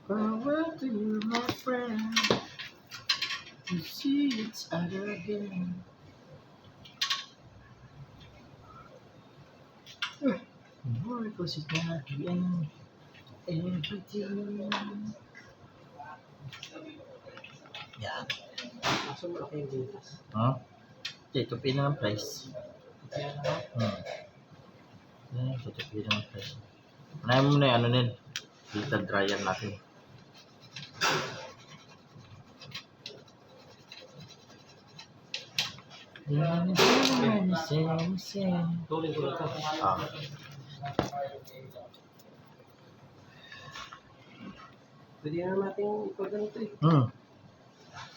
Farewell to you, my friend. To see each other again. More because it's not the end. Everything. Yan. Kaso malaki yung butas. Huh? Ito pinang price. Kaya naman. Ito pinang price. Unahin mo na yung ano nun. Filter dryer natin. Tuloy ko ito. Ah. Pwede na natin ipag-ganito eh.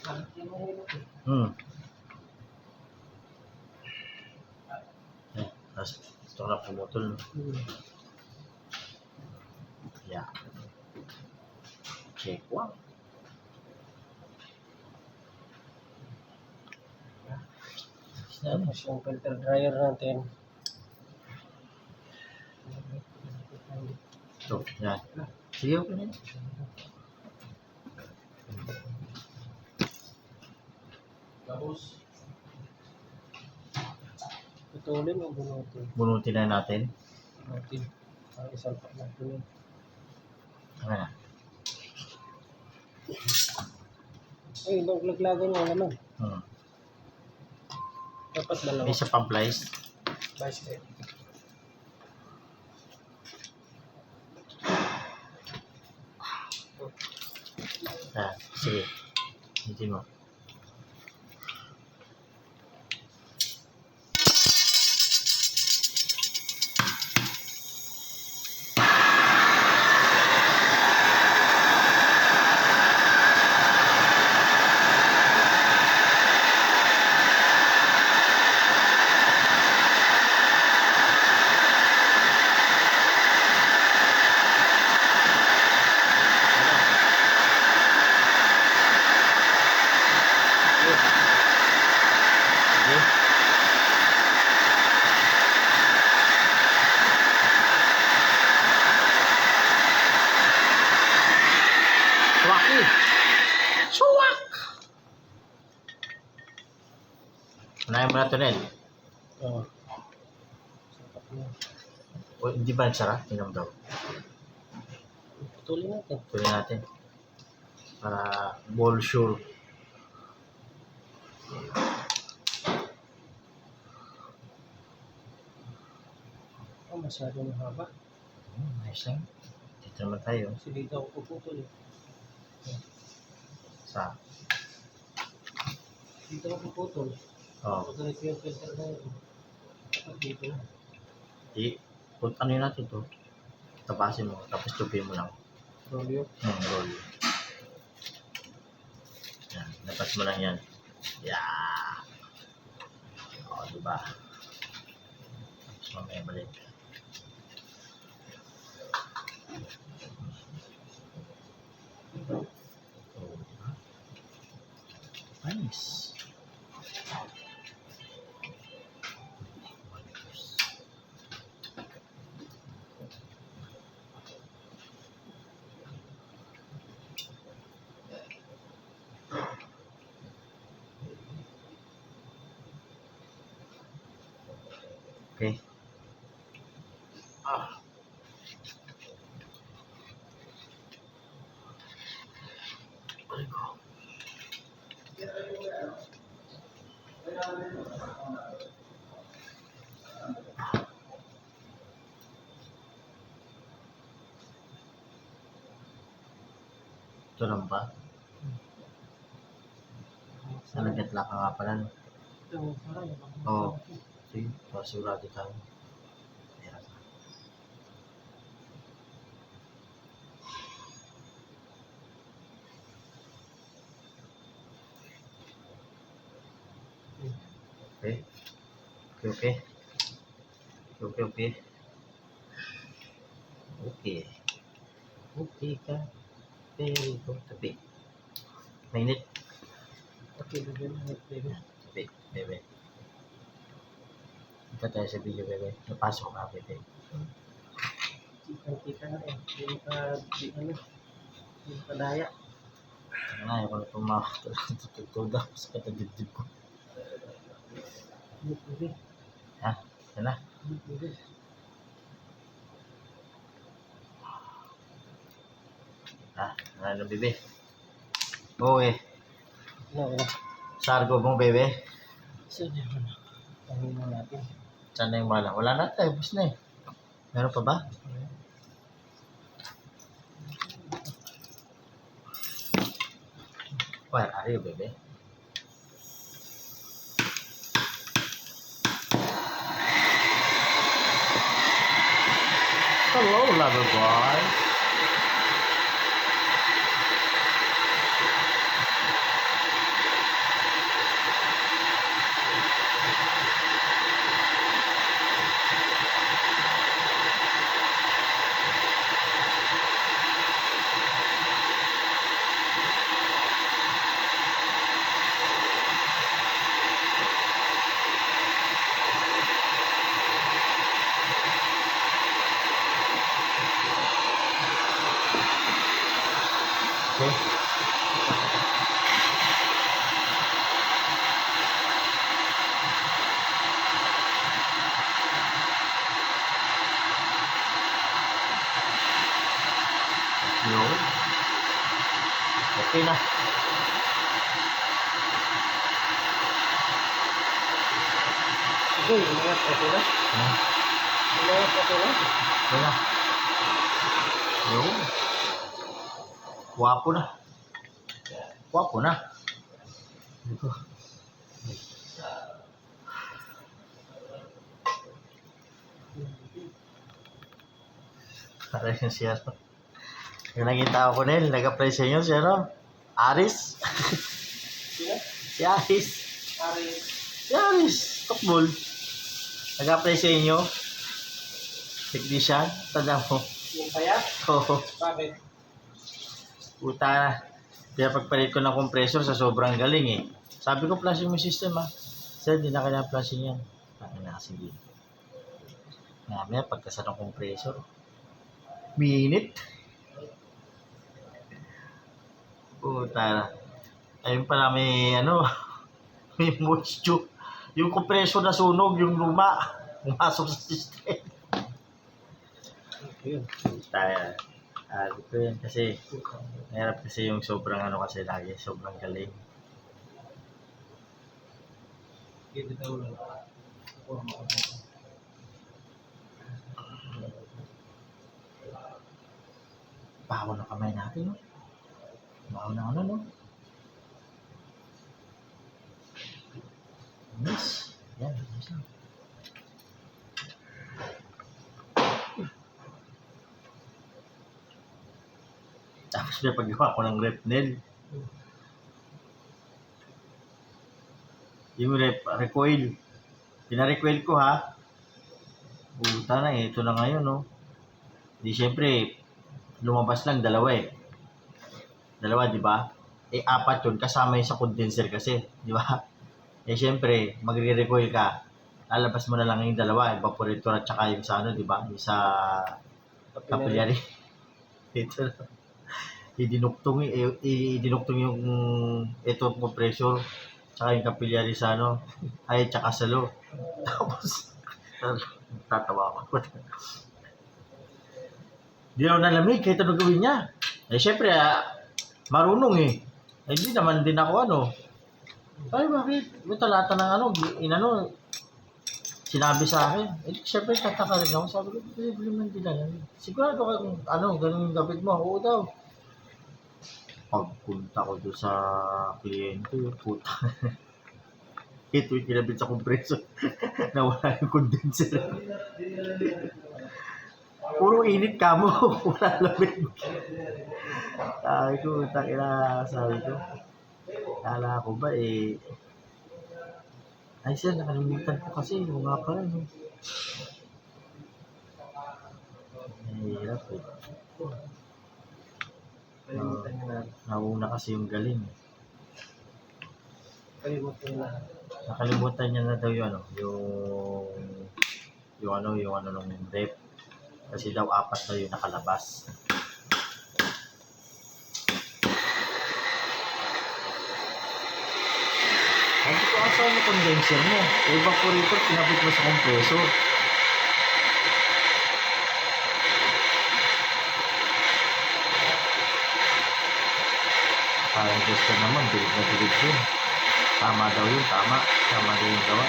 Bakit yung mahirap eh. Tapos ito na pumutol. Yeah. Check one. Tapos yung filter dryer natin. Ito, yan. Sige, okay na. Tapos, putulin o bunutin? Bunutin na natin. Bunutin. Ang isang pak natin. Ano na? Ay, laglagan yung naman. Dapat dalawa. Isa pang plies. Basket. Sige. Hindi mo. Swaki! Swak! Unahin mo na ito, Ned. Oo. O, hindi ba nagsara? Tingnan mo daw. Putulin natin. Tuloy natin. Para ball sure. Oh, masyado mahaba. Nice lang. Dito naman tayo. Kasi dito ako puputol eh. Sa? Dito ako puputol. Oo. Putulin ko yung filter na yun. Tapos dito na. Ano yun natin to? Tapasin mo. Tapos tubig mo lang. Rolyo. Roll. Yan. Lapas mo lang yan. Yeah. O, diba? Tapos mamaya balik. Nice. Okay. Balik ko. Ito lang ba? Nalagatla ka nga pala. No? Ito, parang. Oo. Sige, pasigurado tayo. Ayan. Okay. Okay. Okay. Okay ka. Very good. Tabi. Mainit. Okay, bigyan mo. Tabi. Bebe. Ito tayo sa video, bebe. Napasok ka, bebe. Kita na eh. Hindi ka, di ano. Yung padaya. Ano, ayaw ko na tumawa. Tutulog ako sa katagidib ko. Hindi pwede. Ha? Yan na. Hindi pwede. Ha? Ano, bebe? Okay. Ano? Sargo mo, bebe. Sige mo na. Tanong mo natin. Saan na yung bala? Wala na tayo. Bus na eh. Meron pa ba? Where are you, bebe? Hello, lover boy. Okay. Yun. Okay na. Sige, ingat ako na. Hmm. Ingat ako na. Okay na. Yun. Wapo na. Wapo na. Ito. Para yung siya. Yung nakita ko nil, nag-apply sa inyo siya, no? Aris. Sino? Si Aris. Ari. Si Aris. Tokbol. Nag-apply sa inyo. Technician. Tanda mo. Yung payat? Oo. Bakit? Puta na. Kaya pagpalit ko ng compressor sa sobrang galing eh. Sabi ko, flashing mo system ah. Sir, di na kailangan flashing yan. Bakit na kasi di. Mamaya, pagkasa ng compressor. Minute. Puta na. Ayun pala may ano, may moisture. Yung compressor na sunog, yung luma. Pumasok sa system. Yun. Puta na. Ito yan kasi. Mahirap kasi yung sobrang ano kasi lagi. Sobrang galing. Dito daw lang. Ako ang Baho ng kamay natin, no? Baho na ano, no? Miss. Yan, miss na. Tapos may paggawa ko ng rep nail. Yung recoil. Pina-recoil ko ha. Puta na ito na ngayon, no? Di syempre, lumabas lang dalawa eh. Dalawa, di ba? Eh, apat yun, kasama yung sa condenser kasi, di ba? Eh, syempre, magre-recoil ka. Lalabas mo na lang yung dalawa, evaporator at saka yung sa ano, di ba? Yung sa capillary. Ito na. Idinuktong yung ito compressor tsaka yung capillary sa ano ay tsaka sa lo. Tapos tatawa ako. Di ako nalamig kahit ano gawin niya. Eh syempre marunong eh. Eh di naman din ako ano. Ay bakit? May talata ng ano, inano sinabi sa akin. Eh syempre tataka rin ako. Sabi ko, hindi naman din lang. Sigurado ka kung ano, ganun yung gabit mo. Oo daw. Pagpunta ko doon sa kliyente, puta. Ito yung kinabit sa compressor. Nawala yung condenser. Puro init ka mo. Wala lamig. Sabi ko, sabi ko. Kala ko ba eh. Ay sir, nakalimutan ko kasi. Yung nga pala. Mahirap eh. Kalimutan niya na. Nauna kasi yung galing. Kalimutan niya na. Nakalimutan niya na daw yung ano, yung ano nung rep. Kasi daw apat daw yung nakalabas. saan yung condenser mo? Evaporator, pinabit mo sa compressor. Parang gusto naman, bilib na bilib yun. Tama daw yun, tama. Tama daw yung gawa.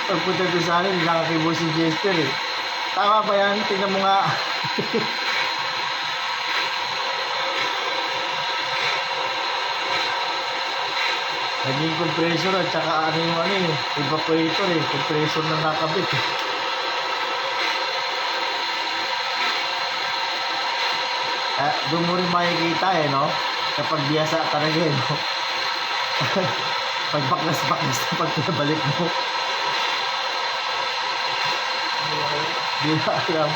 Pagpunta doon sa akin, nakakibo si Jester eh. Tama ba yan? Tingnan mo nga. Naging compressor at saka ano yung ano eh, evaporator eh. Compressor na nakabit eh. Doon mo rin makikita eh, no? Kapag biyasa talaga eh, no? Pag baklas-baklas na pag pinabalik mo. Di na alam.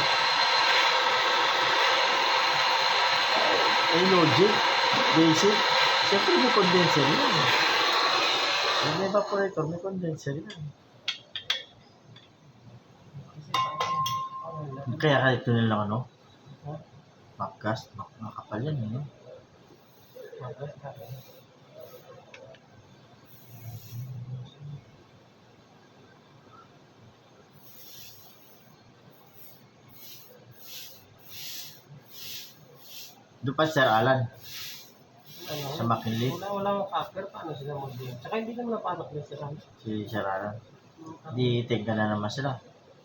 Eh, logic, basic. Siyempre may condenser yan. May evaporator, may condenser yan. Kaya ito nilang ano? Podcast, makapal yan, no? Doon pa Sir Alan, sa McKinley, Wala mong cover, paano sila mag-game? Tsaka hindi naman napasok na sila. si Sir Alan. Di tingga na naman sila.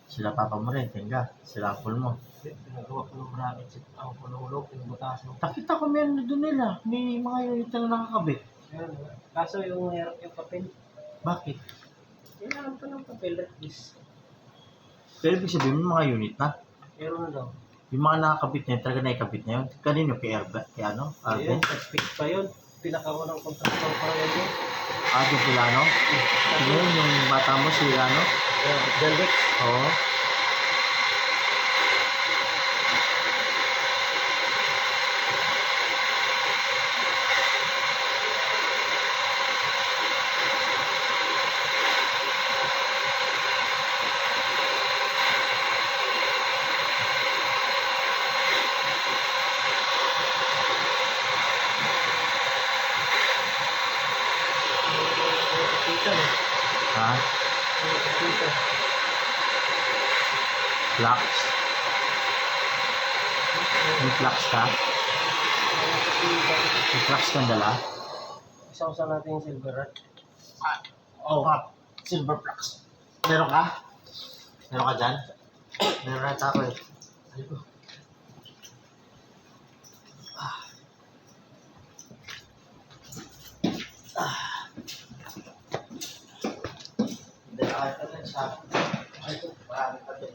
Sila papa mo rin, tingga. Sila uncle mo. Pinagawa ko ng bracket, ang kulong-ulong, pinagbutas mo. Nakita ko meron doon nila. May mga unit na nakakabit. Kaso yung hirap yung papel. Bakit? Kailangan pa ng papel at least. Pero ibig sabihin may mga unit na. Meron na daw. Yung mga nakakabit na yun, talaga nakikabit na yun. Kanino? Kay ano? Ayun, Arben? fix pa yun. Pinakaunang contractor pa rin yun. Yung Pilano? Ano yun? Yung bata mo si ano? Jaldex. Oo. Ha? Flux? May flux ka? May flux kang dala? Isang natin yung silver rod. Oo nga. Silver flux. Meron ka? Meron ka dyan? Meron na ako eh. Ano ko? Hindi na kahit ano sa akin. Ay ko, marami pa din.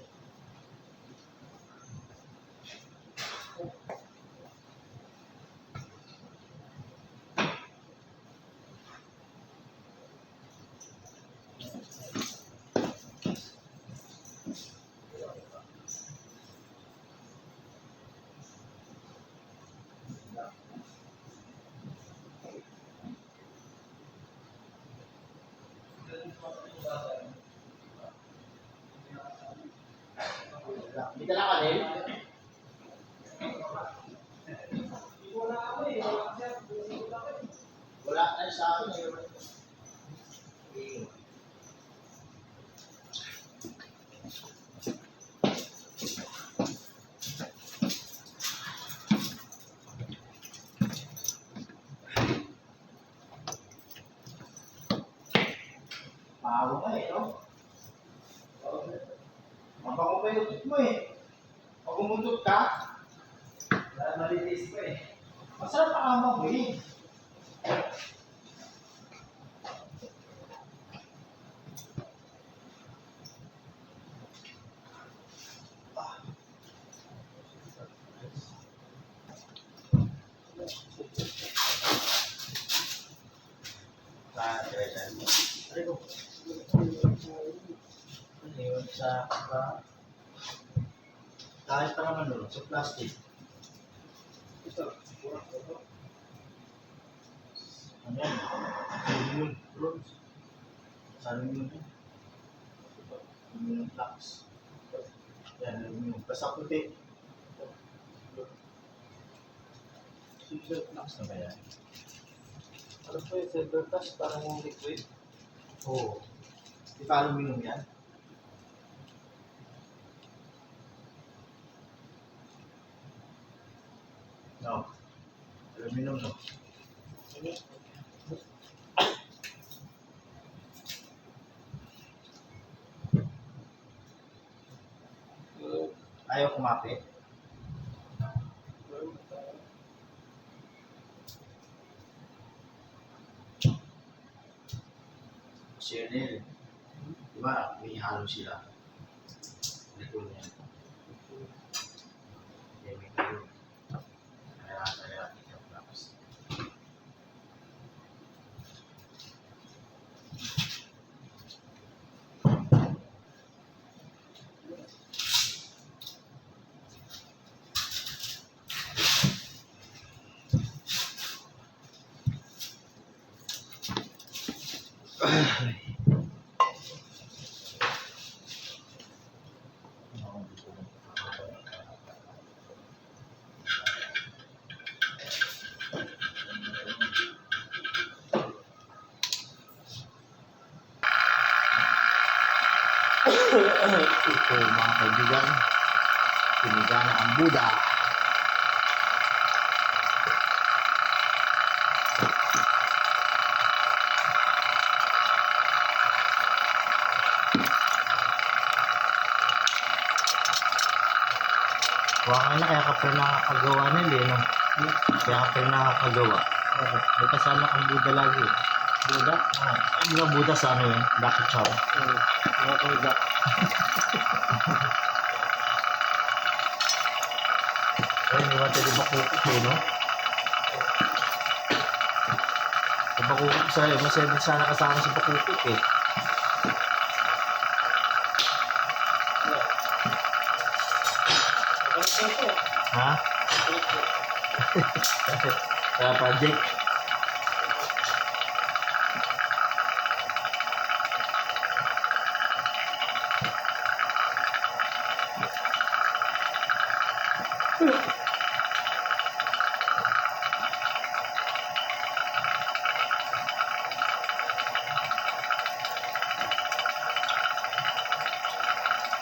May dala ka din? Wala na sa akin eh. Mahawa ka eh, no? Mabango pa yung utot mo eh. Pag umutot ka, malitis pa eh. Masarap ang ama mo eh. Ayun, sa kahit pa naman doon, sa plastic. Ano yan? Aluminum bronze. Sa aluminum yan. Aluminum flux. Yan, aluminum. Basta puti. Silver flux. Ano ba yan? Ano po yung silver flux? Parang yung liquid. Oo. Di pa aluminum yan? No. Aluminum, no? Ayaw kumapit. CNL. Di ba? May halo sila. Ito niya. May halo. Kaya ikaw tapos. Ito mga kaibigan, pinigana ang Buddha. Waka na kaya ka pa nakakagawa nila eh, no? Kaya ka pa nakakagawa. May kasama kang Buddha lagi. Buda? Ang mga Buddha sa ano yun? Lucky Charm. Mga tuga. Ayun, may mga di ba kukuk eh, no? Di ba kukuk sa'yo? Masaya sana kasama si Bakukuk eh. Ha? Kaya project.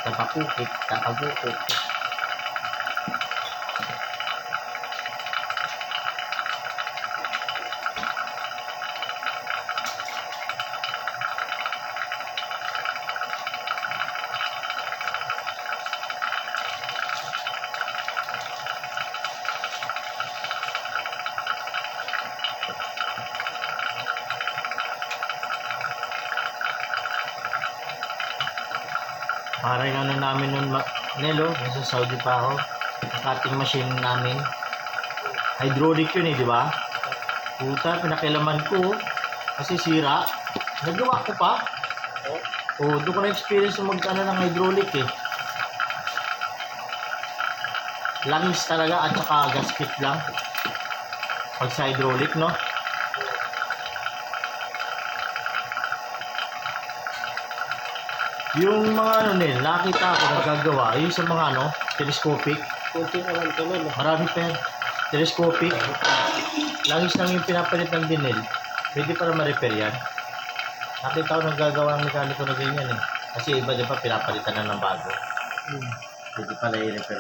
Tapakukik, tapabukuk. Parang ano namin nun, Nelo, nasa Saudi pa ako. Ang cutting machine namin. Hydraulic yun eh, di ba? Puta, pinakilaman ko. Kasi sira. Nagawa ko pa. Oo, doon ko na-experience na mag-ano ng hydraulic eh. Langis talaga at saka gasket lang. Pag sa hydraulic, no? Yung mga ano nil, nakita ko nagagawa, yung sa mga ano, telescopic. Kunti naman ito nun. Marami pa yan. Telescopic. Langis lang yung pinapalit ng dinil. Pwede para ma-repair yan. Nakita ko nagagawa ng mekaniko na ganyan eh. Kasi iba di ba pinapalitan na ng bago. Pwede pala i-repair.